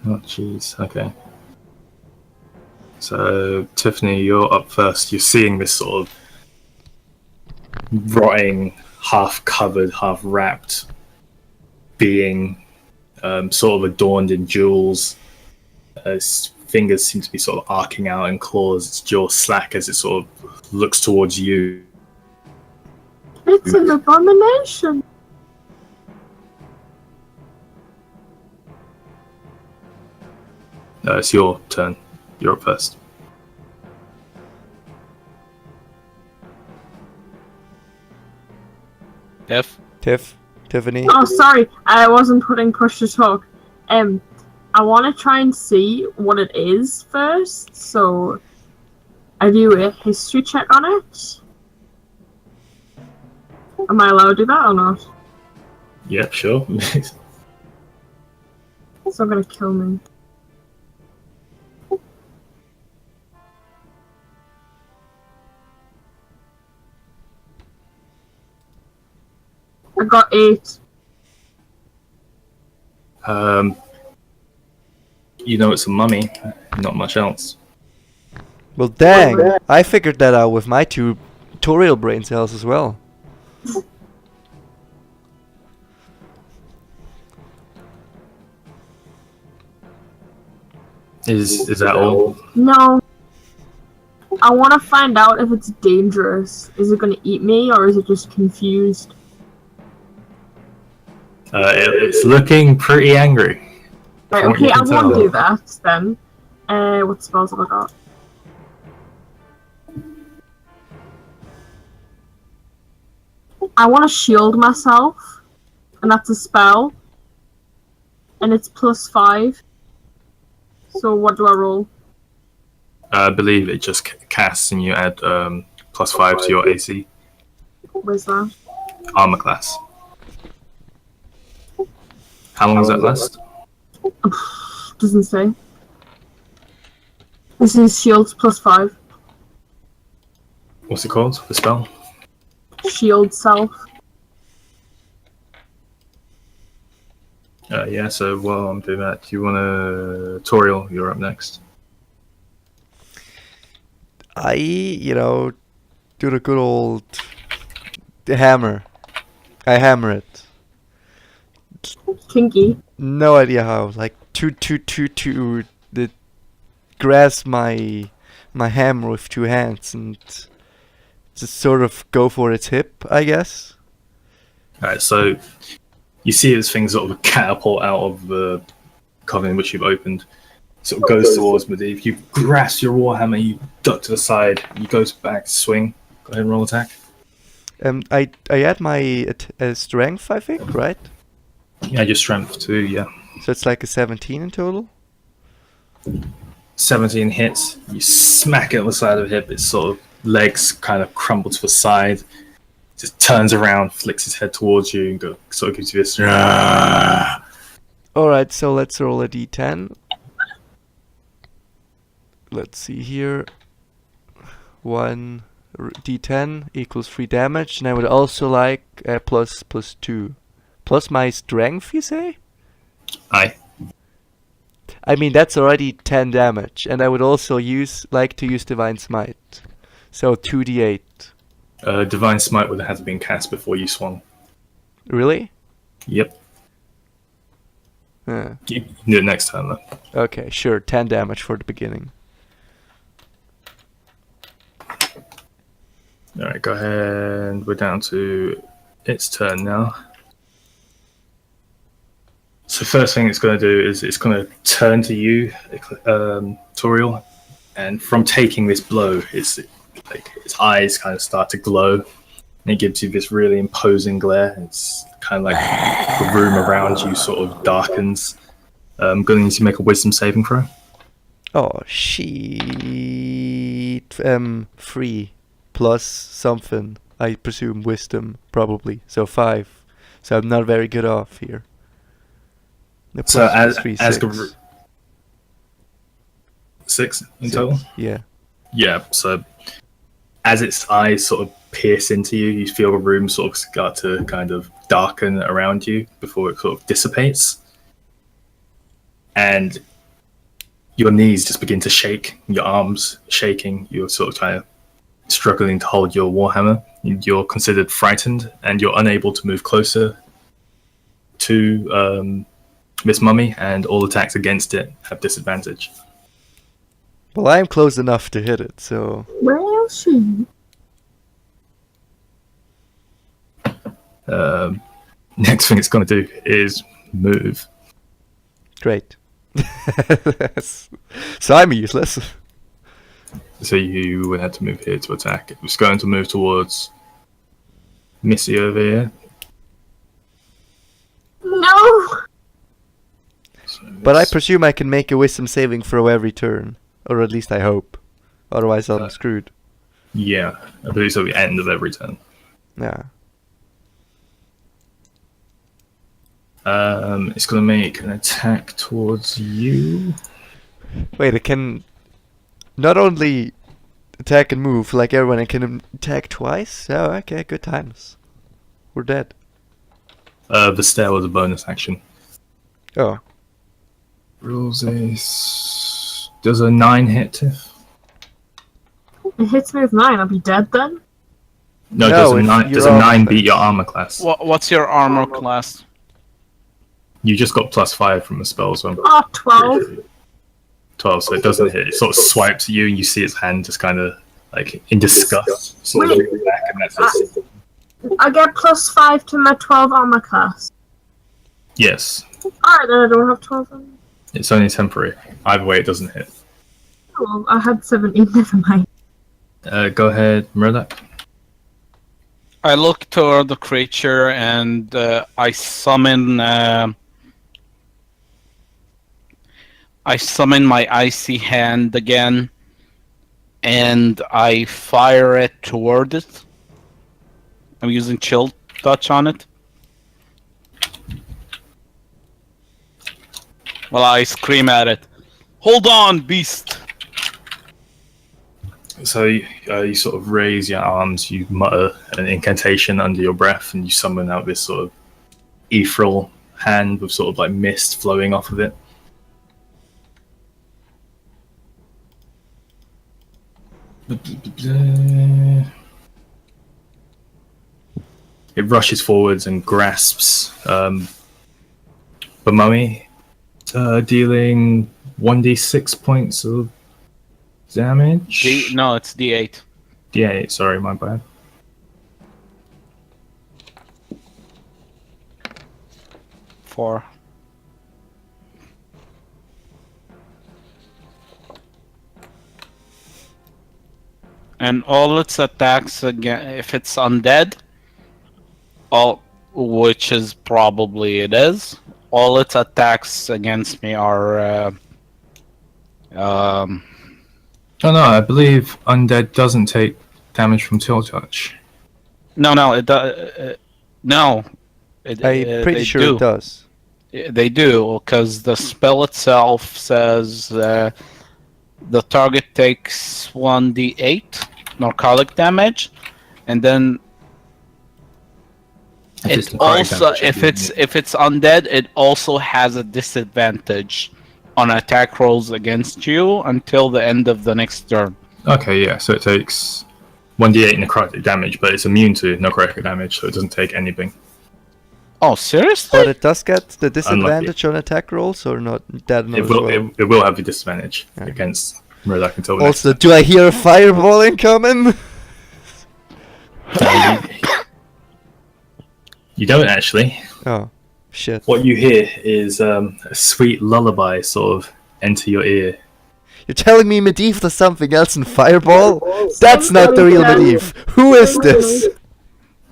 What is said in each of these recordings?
Oh, jeez. Okay. So, Tiffany, you're up first. You're seeing this sort of rotting, half-covered, half-wrapped being, sort of adorned in jewels. His fingers seem to be sort of arcing out in claws. Its jaw slack as it sort of looks towards you. It's an abomination. It's your turn. You're up first. Tiffany. Oh, sorry, I wasn't putting push to talk. I want to try and see what it is first, so I do a history check on it. Am I allowed to do that or not? Yep, sure. It's not gonna kill me. I got 8. You know it's a mummy, not much else. Well, dang! I figured that out with my tutorial brain cells as well. Is that all? No. I want to find out if it's dangerous. Is it gonna eat me or is it just confused? It's looking pretty angry. Right, okay, I won't do that then. What spells have I got? I want to shield myself, and that's a spell, and it's +5. So what do I roll? I believe it just casts and you add +5 to your AC. Where's that? Armor class. How long does that last? Doesn't say. This is shields +5. What's it called? The spell? Shield self. Yeah, so while I'm doing that, do you want to... Toriel, you're up next. I, do the good old... the hammer. I hammer it. Kinky. No idea how. Like, grasp my hammer with 2 hands and just sort of go for its hip, I guess. Alright, so you see this thing sort of catapult out of the coven which you've opened. Sort of goes towards Medivh. You grasp your warhammer, you duck to the side, you go back to swing. Go ahead and roll attack. I add my strength, I think, right? Yeah, your strength too, yeah. So it's like a 17 in total? 17 hits, you smack it on the side of the hip, its sort of legs kind of crumble to the side, just turns around, flicks its head towards you, and sort of gives you this... Alright, so let's roll a d10. Let's see here. 1 d10 equals 3 damage, and I would also like +2. Plus my strength, you say? Aye. I mean, that's already 10 damage, and I would also like to use Divine Smite. So 2d8. Divine Smite would have been cast before you swung. Really? Yep. You can do it next time, though. Okay, sure. 10 damage for the beginning. Alright, go ahead. We're down to its turn now. So first thing it's going to do is it's going to turn to you, Toriel, and from taking this blow, its eyes kind of start to glow, and it gives you this really imposing glare. It's kind of like the room around you sort of darkens. I'm going to need to make a wisdom saving throw. Oh, shit. 3 plus something. I presume wisdom, probably. So 5. So I'm not very good off here. So as 6. 6 in total? Yeah. Yeah, so as its eyes sort of pierce into you, you feel the room sort of start to kind of darken around you before it sort of dissipates. And your knees just begin to shake, your arms shaking. You're sort of kind of struggling to hold your warhammer. You're considered frightened, and you're unable to move closer to Miss Mummy, and all attacks against it have disadvantage. Well, I'm close enough to hit it, so... Where is she? Next thing it's going to do is move. Great. So I'm useless. So you would have to move here to attack. It was going to move towards Missy over here. No! So But I this- presume I can make a wisdom saving throw every turn. Or at least I hope. Otherwise I'm screwed. yeah, I believe so. The end of every turn. Yeah. It's going to make an attack towards you. Wait, it can not only attack and move like everyone, it can attack twice? Oh, okay, good times. We're dead. The stair was a bonus action. Oh. Rules is... Does a 9 hit, Tiff? It hits me with 9, I'll be dead then? No, No, if does you're a 9 armor beat your armor class? What's your armor class? You just got +5 from the spell, so Oh, 12. 12, so it doesn't hit. It sort of swipes at you, and you see its hand just kind of, like, in disgust, sort of Wait. back, and that's it. I get +5 to my 12 armor class. Yes, Alright, then I don't have 12 armor. it's only temporary. Either way, it doesn't hit. Oh, well, I had 17, never mind. Go ahead, Murdoch. I look toward the creature and I summon. I summon my icy hand again, and I fire it toward it. I'm using chill touch on it. Well, I scream at it. Hold on, beast! So you sort of raise your arms, you mutter an incantation under your breath, and you summon out this sort of ethereal hand with sort of like mist flowing off of it. It rushes forwards and grasps the mummy, dealing 1d6 points of damage. No, it's D8. D8, sorry, my bad. Four. And all its attacks again, if it's undead, which is probably it is, all its attacks against me are. Oh no, I believe undead doesn't take damage from Chill Touch. No, it does. No, I'm they pretty sure do. it does. They do, because the spell itself says the target takes 1d8 narcotic damage, and then If it also, if it's undead, it also has a disadvantage on attack rolls against you until the end of the next turn. Okay, yeah, so it takes 1d8 necrotic damage, but it's immune to necrotic damage, so it doesn't take anything. Oh, seriously? But it does get the disadvantage on attack rolls, or not? That It will have the disadvantage Yeah. against Murdoch until Also, do I hear a fireball incoming? You don't actually. Oh, shit. What you hear is a sweet lullaby sort of enter your ear. You're telling me Medivh does something else in fireball? That's not the real Medivh. Who is this?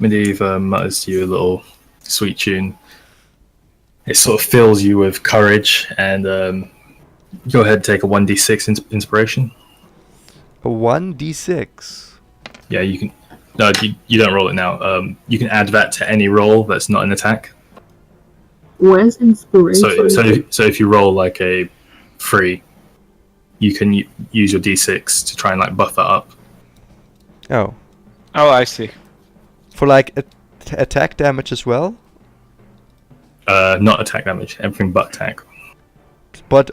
Medivh mutters to you a little sweet tune. It sort of fills you with courage, and go ahead and take a 1d6 inspiration. A 1d6. Yeah, you can. No, you don't roll it now. You can add that to any roll that's not an attack. Where's inspiration? So if you roll like a 3, you can use your d6 to try and like buff that up. Oh. Oh, I see. For like attack damage as well? Not attack damage, everything but attack. But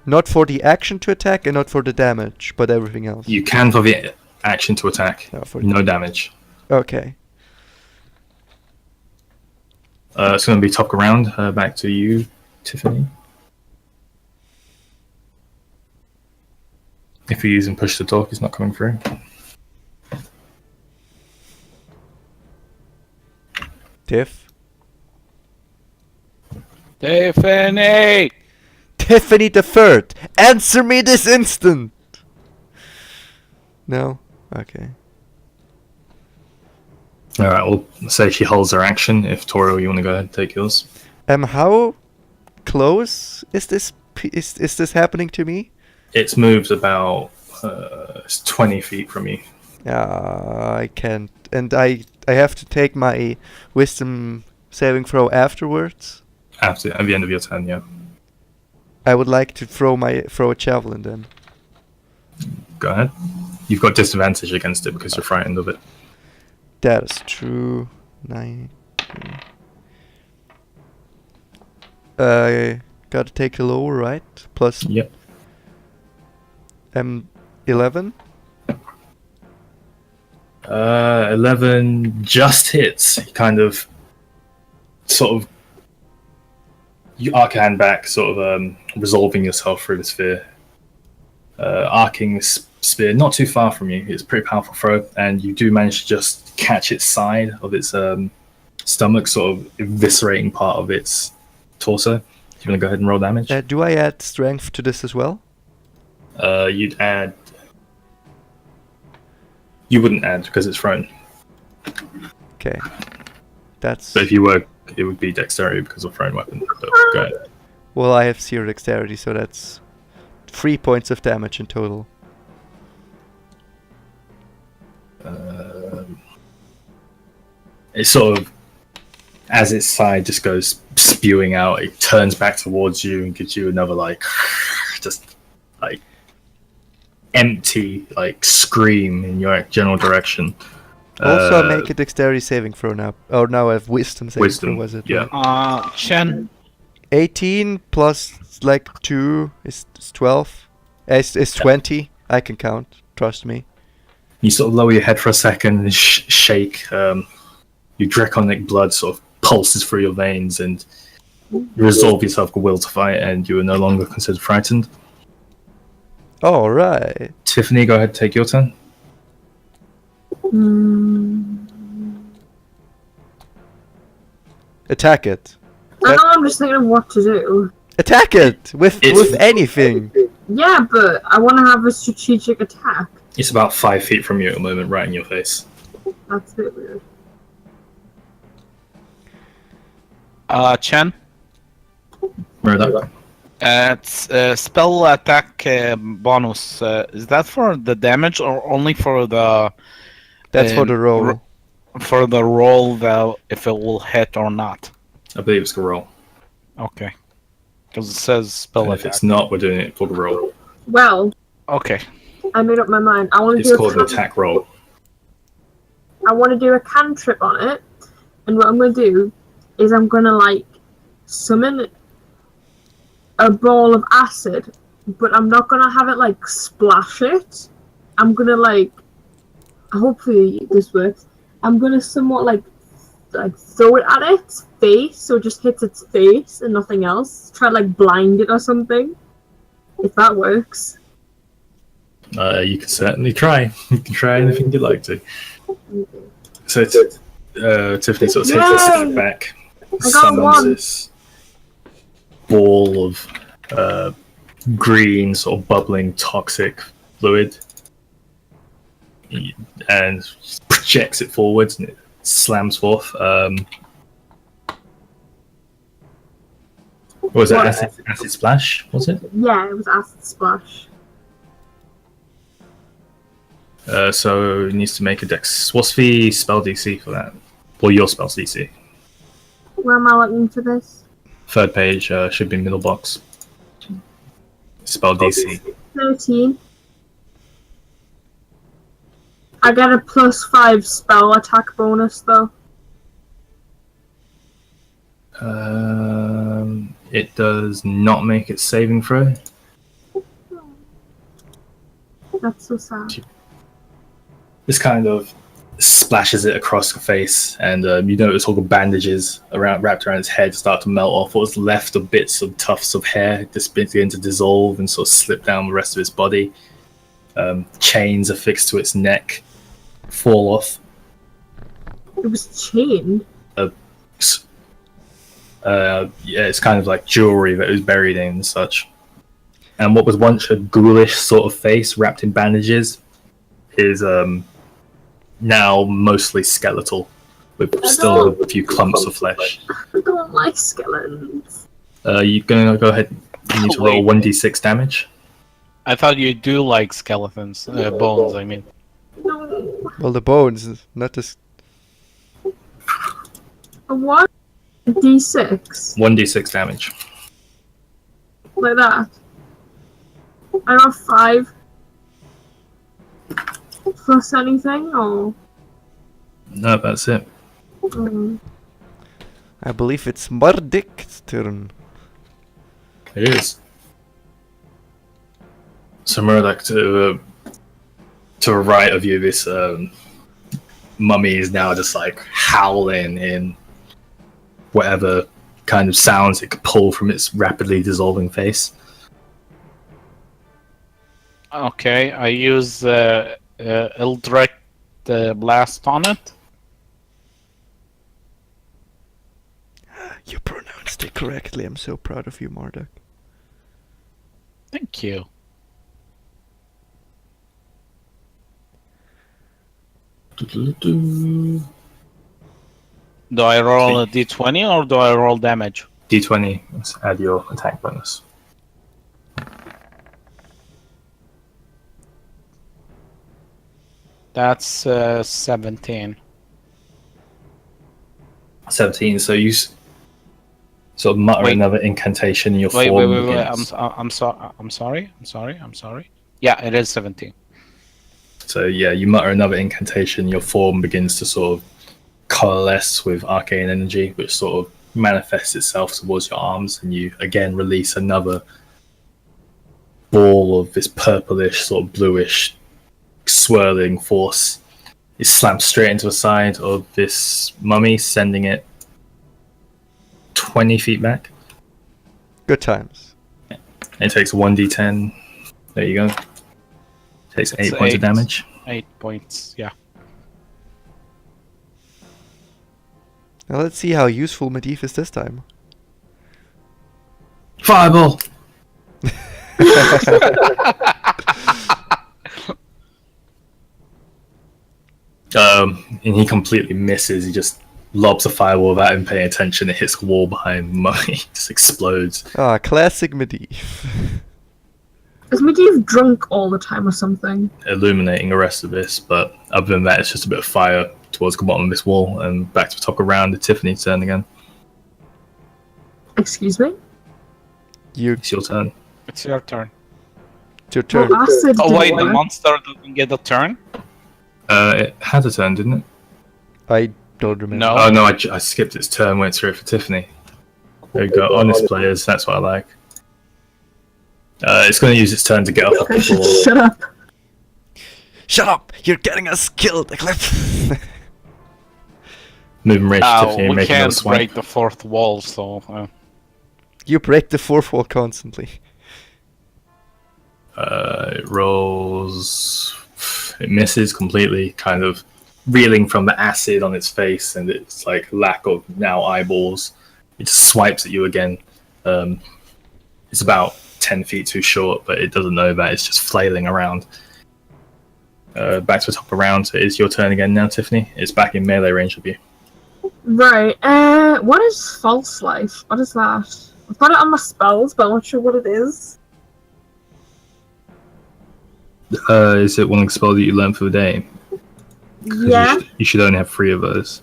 Not for the action to attack and not for the damage, but everything else. You can for the action to attack. No, for No damage. Okay. It's going to be top around. Back to you, Tiffany. If you're using push to talk, it's not coming through. Tiff. Tiffany! Tiffany the Third, answer me this instant! No? Okay. Alright, we'll say she holds her action. If Toriel, you want to go ahead and take yours. How close is this is this happening to me? It's moved about it's 20 feet from you. I can't, and I have to take my wisdom saving throw afterwards. At the end of your turn, yeah. I would like to throw a javelin then. Go ahead. You've got disadvantage against it because you're frightened of it. That is true. 9. Gotta take a lower, right? Plus. Yep. 11. 11 just hits. You kind of, sort of, you arc a hand back, sort of resolving yourself through the sphere. Arcing this spear not too far from you. It's a pretty powerful throw, and you do manage to just catch its side of its stomach, sort of eviscerating part of its torso. Do you want to go ahead and roll damage? Do I add strength to this as well? You'd add. You wouldn't add because it's thrown. Okay. That's. But if you were, it would be dexterity because of thrown weapon. But go ahead. Well, I have 0 dexterity, so that's 3 points of damage in total. It's sort of, as its side just goes spewing out, it turns back towards you and gives you another just empty scream in your general direction. Also, make a dexterity saving throw now. Oh, now I have wisdom saving Wisdom, throw, was it? yeah. Chen. 18 plus 2 is 12. It's 20. I can count. Trust me. You sort of lower your head for a second and shake. Your draconic blood sort of pulses through your veins, and you resolve yourself a will to fight, and you are no longer considered frightened. All right. Tiffany, go ahead, take your turn. Attack it. I know, I'm just thinking of what to do. Attack it with anything. Yeah, but I want to have a strategic attack. It's about 5 feet from you at the moment, right in your face. That's a bit weird. Chen. Remember that? It's spell attack bonus. Is that for the damage or only for the? That's for the roll. For the roll, though, if it will hit or not. I believe it's a roll. Okay. Because it says spell And attack. if it's not, we're doing it for the roll. Well, Okay. I made up my mind. I want to It's do called an attack roll. I want to do a cantrip on it, and what I'm going to do is I'm going to summon a ball of acid, but I'm not going to have it splash it. I'm going to hopefully this works. I'm going to somewhat throw it at its face, so it just hits its face and nothing else. Try to blind it or something. If that works. You can certainly try. You can try anything you'd like to. So Tiffany sort of takes a step back, summons this ball of green, sort of bubbling, toxic fluid, and projects it forwards, and it slams forth. Was it acid splash? Was it? Yeah, it was acid splash. So it needs to make a dex. What's the spell DC for that? Well, your spell DC. Where am I looking for this? Third page should be middle box. Spell DC. 13. I get a +5 spell attack bonus though. It does not make its saving throw. That's so sad. This kind of splashes it across the face, and you notice all the bandages wrapped around its head start to melt off. What's left of bits of tufts of hair just begin to dissolve and sort of slip down the rest of its body. Chains affixed to its neck fall off. It was chained. Yeah, it's kind of like jewelry that it was buried in and such. And what was once a ghoulish sort of face wrapped in bandages is now mostly skeletal, with still a few clumps of flesh. I don't like skeletons. You're gonna go ahead. You need to roll 1d6 damage. I thought you do like skeletons, bones. I mean, No. Well, the bones, not the. A what? A D6? 1d6 damage. Like that? I got 5. Plus anything, or? No, that's it. I believe it's Mardik's turn. It is. So Murdoch, to the right of you, this mummy is now just like howling in whatever kind of sounds it could pull from its rapidly dissolving face. okay. I use Eldritch Blast on it. You pronounced it correctly. I'm so proud of you, Marduk. Thank you. D20. Do I roll a d20 or do I roll damage? Let's add your attack bonus. That's 17. 17. So you sort of mutter Wait. another incantation in your Wait. form. I'm sorry. Yeah, it is 17. So yeah, you mutter another incantation. Your form begins to sort of coalesce with arcane energy, which sort of manifests itself towards your arms, and you again release another ball of this purplish, sort of bluish, swirling force. It slams straight into the side of this mummy, sending it 20 feet back. Good times. And it takes 1d10. There you go. Takes 8 points of damage. 8 points, yeah. Now let's see how useful Medivh is this time. Fireball! And he completely misses. He just lobs a fireball without him paying attention. It hits the wall behind Mummy. Just explodes. Ah, classic Medivh. Is Medivh drunk all the time or something? Illuminating the rest of this, but other than that, it's just a bit of fire towards the bottom of this wall, and back to the top of round. It's Tiffany's turn again. Excuse me? It's your turn. It's your turn. It's your turn. Well, acid Oh wait, the didn't work. monster doesn't get a turn? It had a turn, didn't it? I don't remember. No. Oh no, I skipped its turn, went straight for Tiffany. There you go, honest players, that's what I like. It's going to use its turn to get up off the floor. Shut up. Shut up! You're getting us killed, Eclipse! Moving right to Tiffany and We making another can't swipe. break the fourth wall, so... You break the fourth wall constantly. It rolls... It misses completely, kind of reeling from the acid on its face and its like lack of now eyeballs. It just swipes at you again. It's about 10 feet too short, but it doesn't know that. It's just flailing around. Back to the top of round. So it's your turn again now, Tiffany. It's back in melee range of you. Right, what is false life? What is that? I've got it on my spells, but I'm not sure what it is. Is it one of the spells that you learned for the day? 'Cause Yeah. You should only have 3 of those.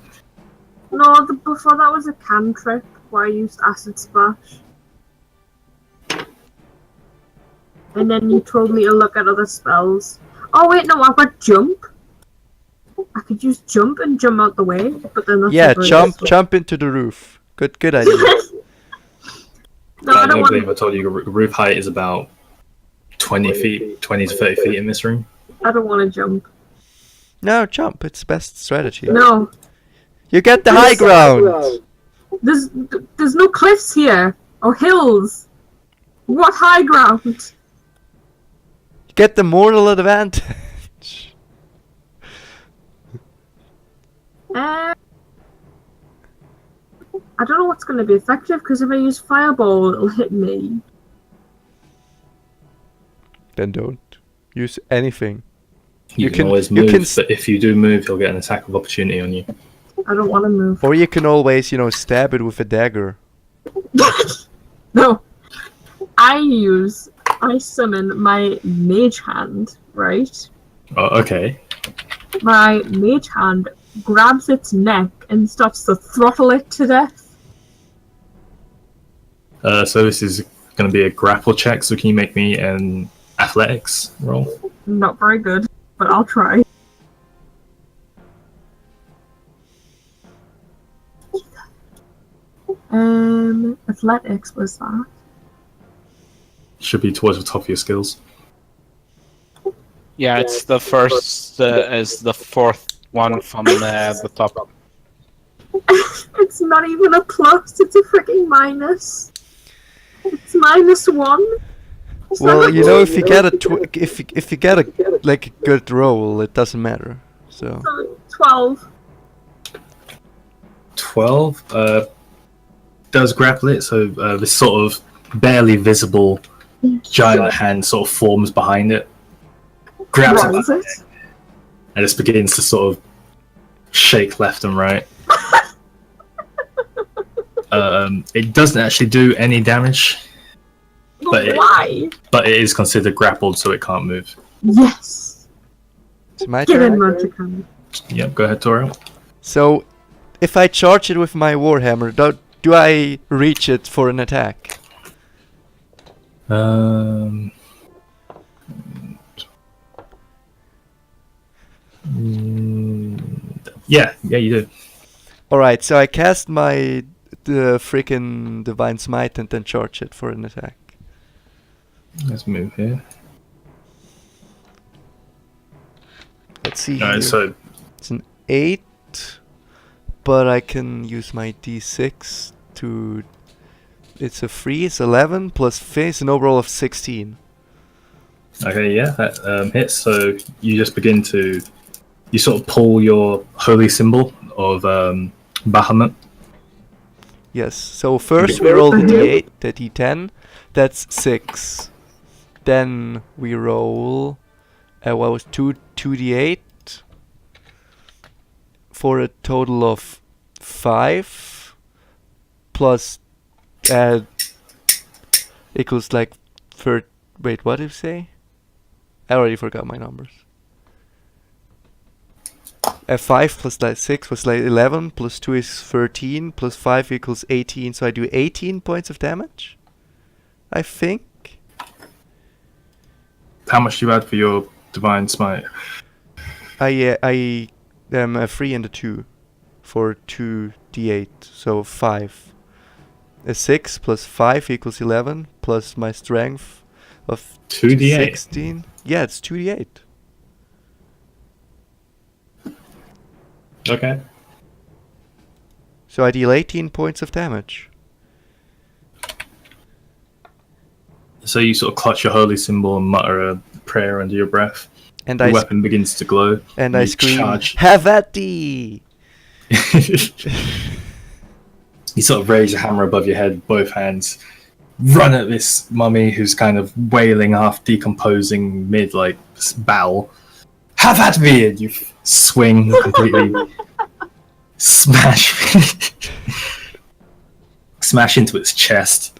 No, before that was a cantrip where I used acid splash. And then you told me to look at other spells. Oh wait, no, I've got jump. I could use jump and jump out the way, but then that's Yeah, not very useful. jump into the roof. Good idea. No, I don't believe I want. told you the roof height is about 20 feet, 20 to 30 feet in this room. I don't want to jump. No, jump. It's best strategy. No, You get the high ground. there's no cliffs here or hills. What high ground? You get the moral advantage. I don't know what's going to be effective because if I use fireball, it'll hit me. Then don't use anything. You can always move, but if you do move, you'll get an attack of opportunity on you. I don't want to move. Or you can always, stab it with a dagger. No. I summon my mage hand, right? Oh, okay. My mage hand grabs its neck and starts to throttle it to death. So this is going to be a grapple check, so can you make me an athletics roll? Not very good, but I'll try. Athletics was that? Should be towards the top of your skills. Yeah, it's the first, is the fourth one from the top. It's not even a plus, it's a freaking minus. It's -1. It's Well, not a if you get if you get a good roll, it doesn't matter. So 12. 12 does grapple it, so this sort of barely visible giant hand sort of forms behind it, grabs it, What is it? and just begins to sort of shake left and right. It doesn't actually do any damage, but Why? but it is considered grappled, so it can't move. Yes. it's my Get in, turn. Magican. Yep, go ahead, Toriel. So, if I charge it with my warhammer, do I reach it for an attack? Yeah, you do. Alright, so I cast the freaking Divine Smite and then charge it for an attack. Let's move here. Let's see Alright, here. so It's an 8, but I can use my d6 to... It's a 3, it's 11, plus 5, it's an overall of 16. okay, yeah, that hits. So you just begin to, you sort of pull your holy symbol of Bahamut. Yes, so first we roll the d8, the d10, that's 6. Then we roll, 2d8, for a total of 5, plus, equals like, wait, what did you say? I already forgot my numbers. 5 plus 6 was 11, plus 2 is 13, plus 5 equals 18, so I do 18 points of damage, I think. How much do you add for your Divine Smite? I am a 3 and a 2 for 2d8, so 5. A 6 plus 5 equals 11, plus my strength of 2d8? 16. Yeah, it's 2d8. Okay. So I deal 18 points of damage. So you sort of clutch your holy symbol and mutter a prayer under your breath. And The weapon begins to glow. I You scream, charge. "Have at thee!" You sort of raise your hammer above your head, both hands, run at this mummy who's kind of wailing, half decomposing mid battle. Have at me! And you swing completely, smash into its chest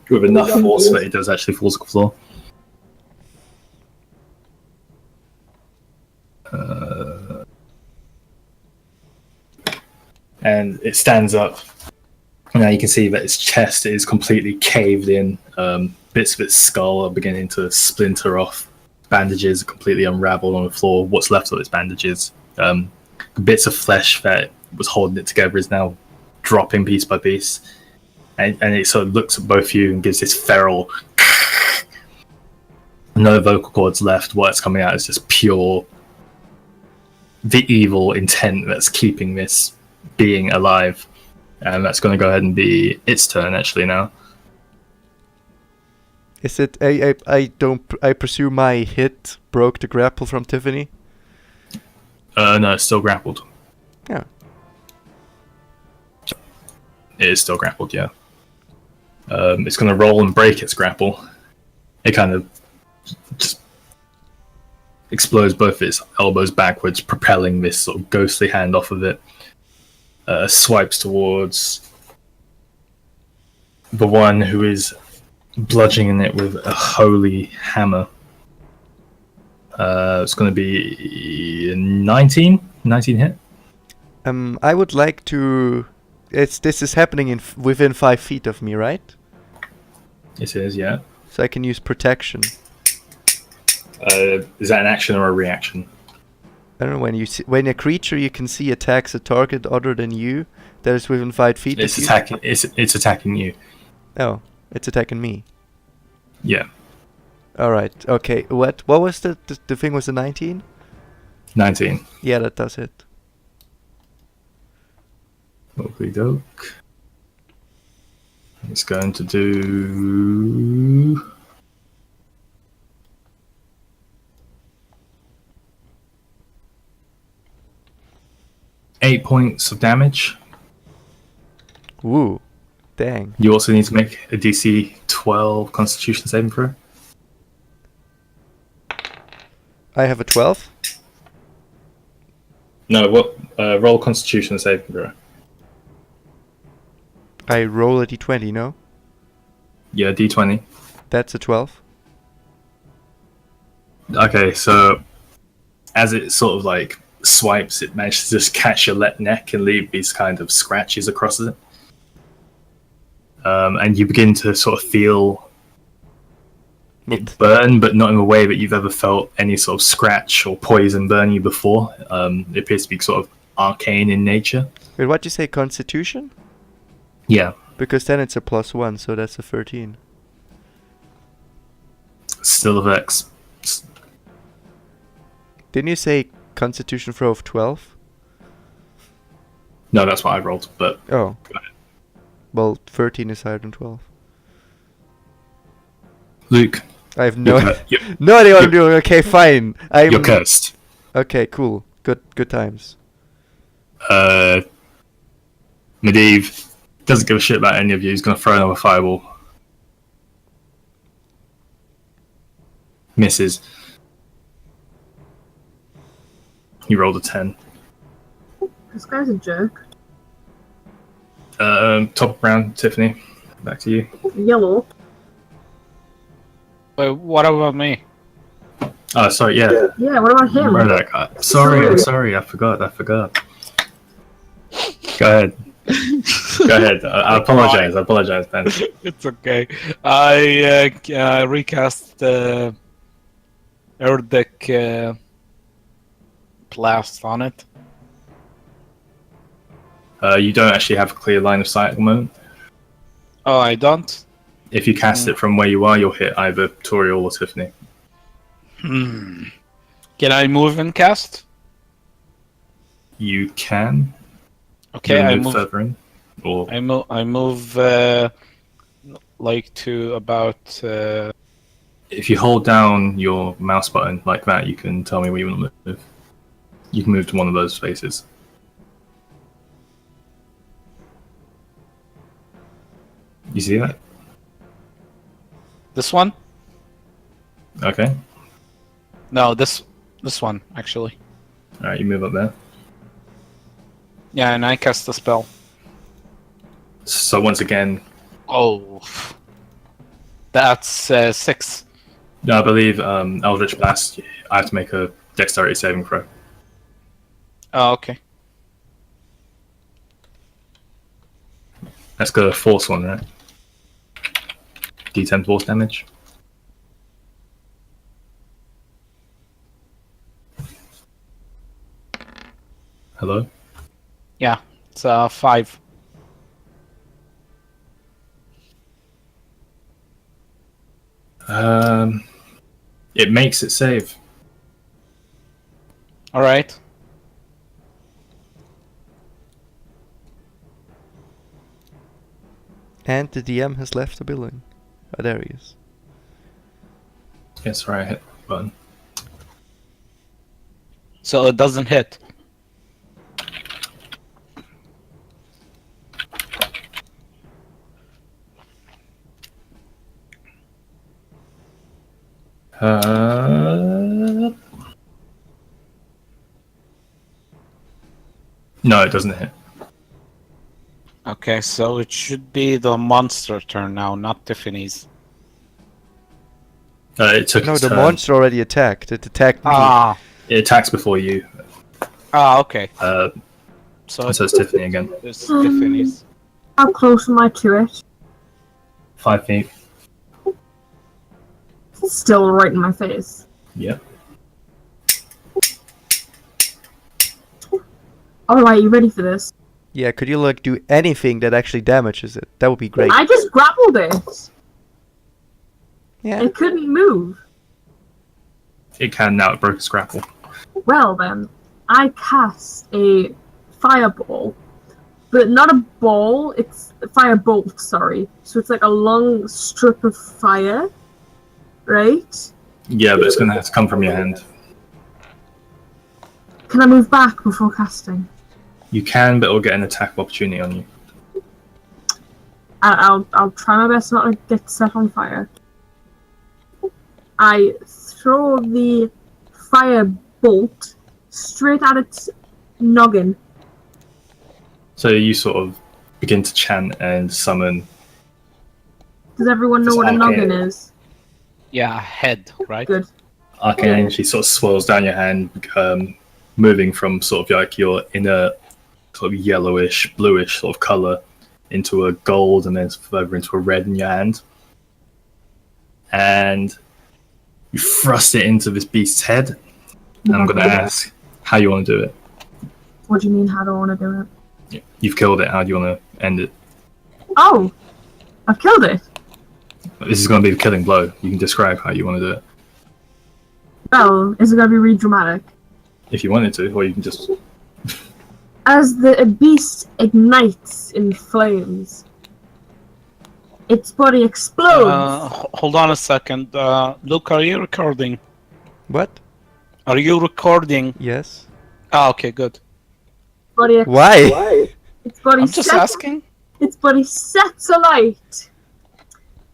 with enough force that it does actually fall to the floor. And it stands up. Now you can see that its chest is completely caved in. Bits of its skull are beginning to splinter off. Bandages are completely unraveled on the floor. What's left of its bandages, bits of flesh that was holding it together, is now dropping piece by piece. And it sort of looks at both of you and gives this feral no vocal cords left. What's coming out is just pure the evil intent that's keeping this being alive. And that's going to go ahead and be its turn actually now. Is it? I presume my hit broke the grapple from Tiffany. No, it's still grappled. Yeah. It is still grappled, yeah. It's going to roll and break its grapple. It kind of just explodes both its elbows backwards, propelling this sort of ghostly hand off of it. Swipes towards the one who is bludgeoning it with a holy hammer. It's going to be a 19 hit. I would like to. This is happening within 5 feet of me, right? It is, yeah. So I can use protection. Is that an action or a reaction? I don't know, when a creature you can see attacks a target other than you that is within 5 feet. It's attacking. It's attacking you. Oh, it's attacking me. Yeah. All right. Okay. What was the thing? Was a 19? 19. Yeah, that does it. Okey doke. It's going to do 8 points of damage. Woo. Dang. You also need to make a DC 12 Constitution saving throw. I have a 12. No, what? Roll Constitution saving throw. I roll a d20, no? Yeah, D20. That's a 12. Okay, so as it sort of like swipes, it manages to just catch your neck and leave these kind of scratches across it. And you begin to sort of feel it burn, but not in a way that you've ever felt any sort of scratch or poison burn you before. It appears to be sort of arcane in nature. Wait, what'd you say? Constitution? Yeah. Because then it's a +1, so that's a 13. Still a vex. Didn't you say Constitution throw of 12? No, that's what I rolled, but... Oh. Well, 13 is higher than 12. Luke. I have no you're, no idea what I'm doing. Okay, fine. You're cursed. Okay, cool. Good times. Medivh doesn't give a shit about any of you. He's going to throw another fireball. Misses. He rolled a 10. This guy's a jerk. Top round, Tiffany. Back to you. Yellow. Wait, what about me? Oh, sorry, yeah. Yeah, what about him? Remember that guy. Sorry, I'm sorry. I forgot. Go ahead. Go ahead. I apologize, Ben. It's okay. I recast the Erdek blast on it. You don't actually have a clear line of sight at the moment. Oh, I don't? If you cast it from where you are, you'll hit either Toriel or Tiffany. Can I move and cast? You can. Okay, I move further in. Or I move like to about. if you hold down your mouse button like that, you can tell me where you want to move. You can move to one of those spaces. You see that? This one? Okay. No, this one actually. All right, you move up there. Yeah, and I cast the spell. So once again, Oh, that's 6. I believe Eldritch Blast. I have to make a Dexterity saving throw. Oh, okay. Let's go force one, right? D10 force damage. Hello? Yeah, it's 5. It makes it save. All right. And the DM has left the building. Oh, there he is. Yes, right. Hit the button. So it doesn't hit. No, it doesn't hit. Okay, so it should be the monster turn now, not Tiffany's. It took No, its the turn. monster already attacked. It attacked me. Ah, It attacks before you. okay. So So it's Tiffany again. it's Tiffany's. How close am I to it? 5 feet. It's still right in my face. Yep. Alright, you ready for this? Yeah, could you like do anything that actually damages it? That would be great. I just grappled it. Yeah. It couldn't move. It can now. It broke its grapple. Well then, I cast a fireball, but not a ball, it's a firebolt, sorry. So it's like a long strip of fire, right? Yeah, but it's going to have to come from your hand. Can I move back before casting? You can, but it'll get an attack of opportunity on you. I'll try my best not to get set on fire. I throw the firebolt straight at its noggin. So you sort of begin to chant and summon. Does everyone know It's what a arcane. noggin is? Yeah, head, right? Good. Arcane energy sort of swirls down your hand, moving from sort of like your inner sort of yellowish, bluish sort of color into a gold and then further into a red in your hand. And you thrust it into this beast's head. And I'm going to ask how you want to do it. What do you mean, how do I want to do it? You've killed it. How do you want to end it? Oh! I've killed it! This is going to be the killing blow. You can describe how you want to do it. Well, is it going to be really dramatic? If you wanted to, or you can just... As the beast ignites in flames, its body explodes. Hold on a second. Luke, are you recording? What? Are you recording? Yes. Ah, okay, good. Why? Its body I'm just asking. Its body sets alight,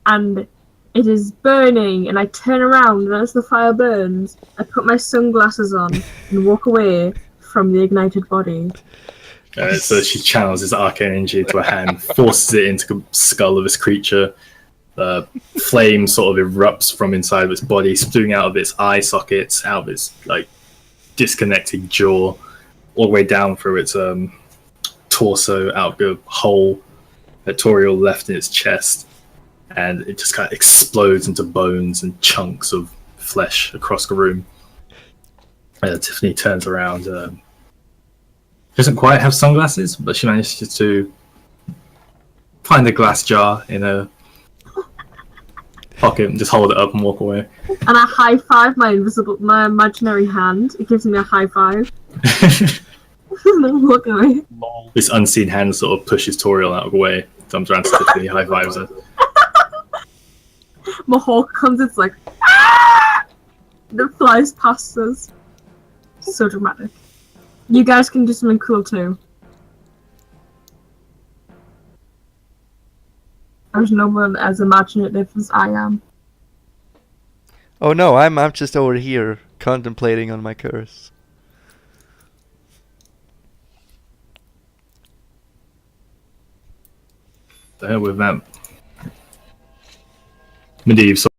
and it is burning. And I turn around, and as the fire burns, I put my sunglasses on and walk away from the ignited body. So she channels this arcane energy into her hand, forces it into the skull of this creature. Flame sort of erupts from inside of its body, spewing out of its eye sockets, out of its like disconnected jaw, all the way down through its torso, out the hole that Toriel left in its chest, and it just kind of explodes into bones and chunks of flesh across the room. Tiffany turns around. She doesn't quite have sunglasses, but she manages to find a glass jar in her pocket and just hold it up and walk away. And I high five my imaginary hand. It gives me a high five. And then walk away. This unseen hand sort of pushes Toriel out of the way, comes around to Tiffany, high fives her. My hawk comes, it's like, ah! And it flies past us. So dramatic. You guys can do something cool too. There's no one as imaginative as I am. Oh no, I'm just over here contemplating on my curse. The hell with that. Medivh